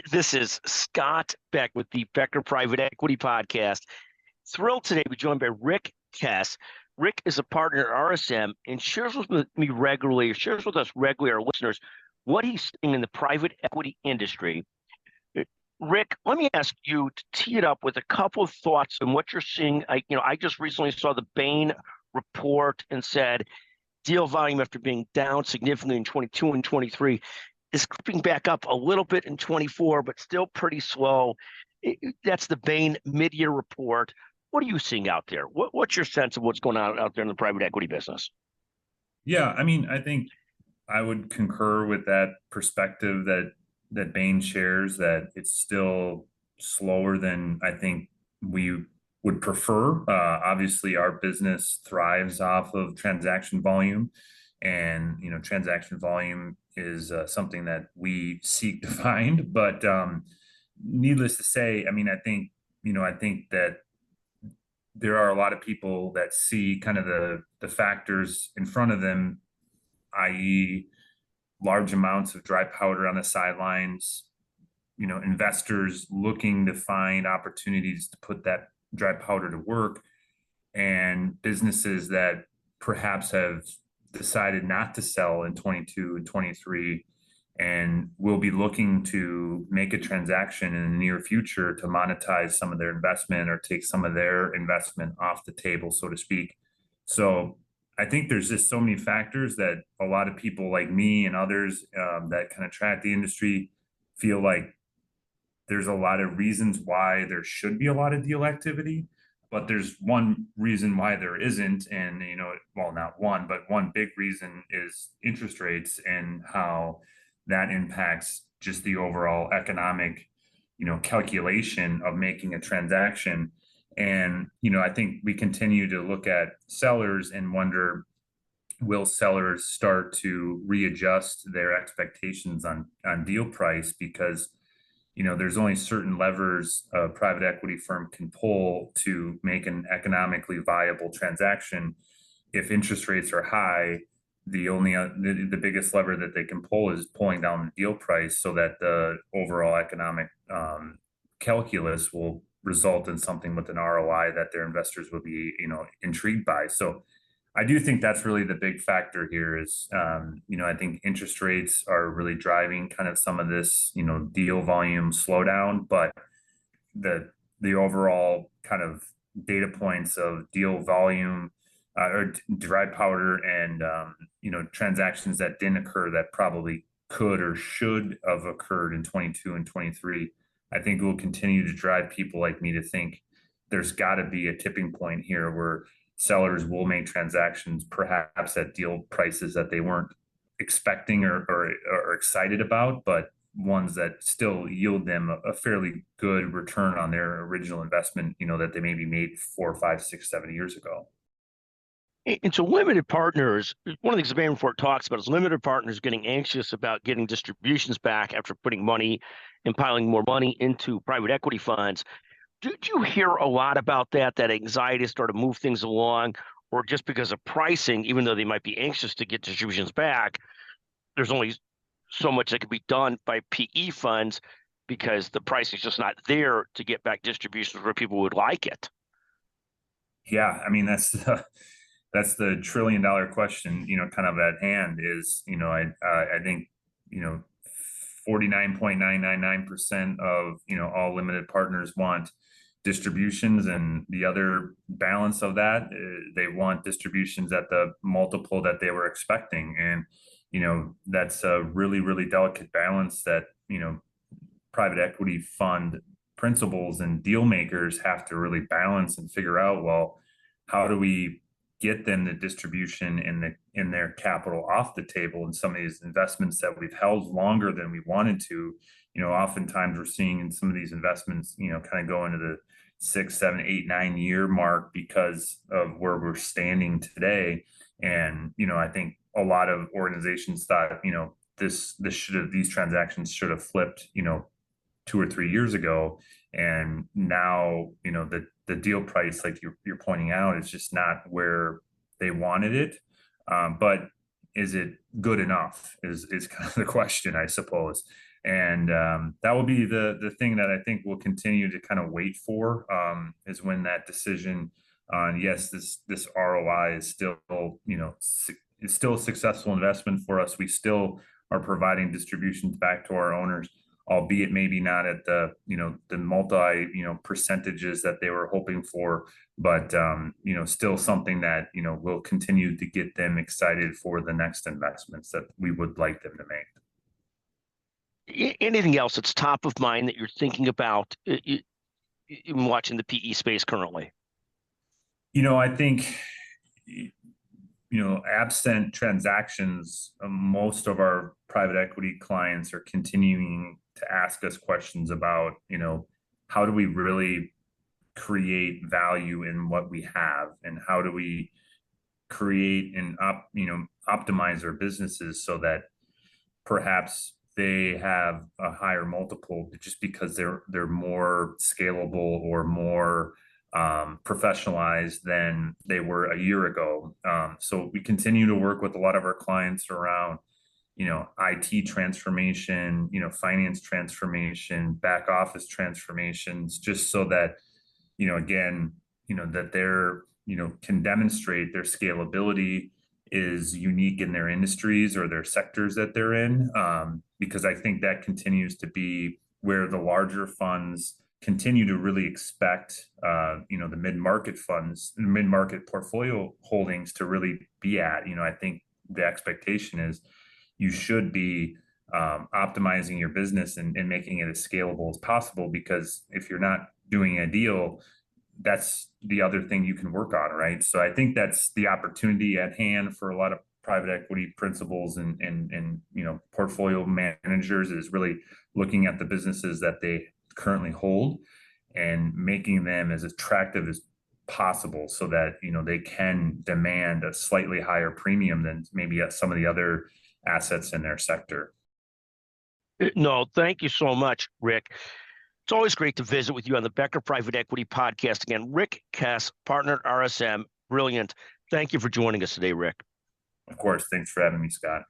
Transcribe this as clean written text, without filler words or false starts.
This is Scott Beck with the Becker Private Equity Podcast. Thrilled today to be joined by Rick Kes. Rick is a partner at RSM and shares with me regularly, shares with us regularly, our listeners, what he's seeing in the private equity industry. Rick, let me ask you to tee it up with a couple of thoughts on what you're seeing. I just recently saw the Bain report and said deal volume after being down significantly in 22 and 23 is creeping back up a little bit in 24, but still pretty slow. That's the Bain mid-year report. What are you seeing out there? What's your sense of what's going on out there in the private equity business? Yeah, I mean, I think I would concur with that perspective that Bain shares, that it's still slower than I think we would prefer. Obviously, our business thrives off of transaction volume, and transaction volume is something that we seek to find. But needless to say, I mean, I think that there are a lot of people that see kind of the factors in front of them, i.e., large amounts of dry powder on the sidelines, investors looking to find opportunities to put that dry powder to work, and businesses that perhaps have decided not to sell in 22 and 23 and will be looking to make a transaction in the near future to monetize some of their investment or take some of their investment off the table, so to speak. So I think there's just so many factors that a lot of people like me and others that kind of track the industry feel like there's a lot of reasons why there should be a lot of deal activity, but there's one reason why there isn't. And, well, not one, but one big reason is interest rates and how that impacts just the overall economic, calculation of making a transaction. And, I think we continue to look at sellers and wonder, will sellers start to readjust their expectations on deal price? Because, there's only certain levers a private equity firm can pull to make an economically viable transaction. If interest rates are high, the biggest lever that they can pull is pulling down the deal price so that the overall economic calculus will result in something with an ROI that their investors will be, intrigued by. So I do think that's really the big factor here is, I think interest rates are really driving kind of some of this, deal volume slowdown, but the overall kind of data points of deal volume or dry powder and, transactions that didn't occur that probably could or should have occurred in 22 and 23, I think will continue to drive people like me to think there's got to be a tipping point here where sellers will make transactions perhaps at deal prices that they weren't expecting or excited about, but ones that still yield them a fairly good return on their original investment, that they maybe made 4, 5, 6, 7 years ago. And so limited partners, one of the things the Bain report talks about is limited partners getting anxious about getting distributions back after putting money and piling more money into private equity funds. Do you hear a lot about that anxiety to start to move things along, or just because of pricing, even though they might be anxious to get distributions back, there's only so much that can be done by PE funds because the price is just not there to get back distributions where people would like it? Yeah, I mean, that's the trillion-dollar question, kind of at hand is, I think, 49.999% of, all limited partners want distributions, and the other balance of that, they want distributions at the multiple that they were expecting. And, that's a really, really delicate balance that, private equity fund principals and deal makers have to really balance and figure out, well, how do we get them the distribution in their capital off the table in some of these investments that we've held longer than we wanted to. Oftentimes we're seeing in some of these investments, kind of go into the 6, 7, 8, 9 year mark because of where we're standing today. And, I think a lot of organizations thought, these transactions should have flipped, 2 or 3 years ago. And now, the deal price, like you're pointing out, is just not where they wanted it. But is it good enough is kind of the question, I suppose. And that will be the thing that I think we'll continue to kind of wait for, is when that decision on, yes, this ROI is still, it's still a successful investment for us. We still are providing distributions back to our owners, albeit maybe not at the multi percentages that they were hoping for, but still something that will continue to get them excited for the next investments that we would like them to make. Anything else that's top of mind that you're thinking about in watching the PE space currently? I think, absent transactions, most of our private equity clients are continuing to ask us questions about, how do we really create value in what we have, and how do we create and optimize our businesses so that perhaps they have a higher multiple just because they're more scalable or more professionalized than they were a year ago. So we continue to work with a lot of our clients around, IT transformation, finance transformation, back office transformations, just so that, again, that they're, can demonstrate their scalability is unique in their industries or their sectors that they're in. Because I think that continues to be where the larger funds continue to really expect, the mid-market funds, mid-market portfolio holdings to really be at. I think the expectation is you should be optimizing your business and making it as scalable as possible, because if you're not doing a deal, that's the other thing you can work on, right? So I think that's the opportunity at hand for a lot of private equity principals and portfolio managers, is really looking at the businesses that they currently hold and making them as attractive as possible, so that they can demand a slightly higher premium than maybe some of the other assets in their sector. No, thank you so much, Rick. It's always great to visit with you on the Becker Private Equity Podcast. Again, Rick Kes, partner at RSM. Brilliant. Thank you for joining us today, Rick. Of course. Thanks for having me, Scott.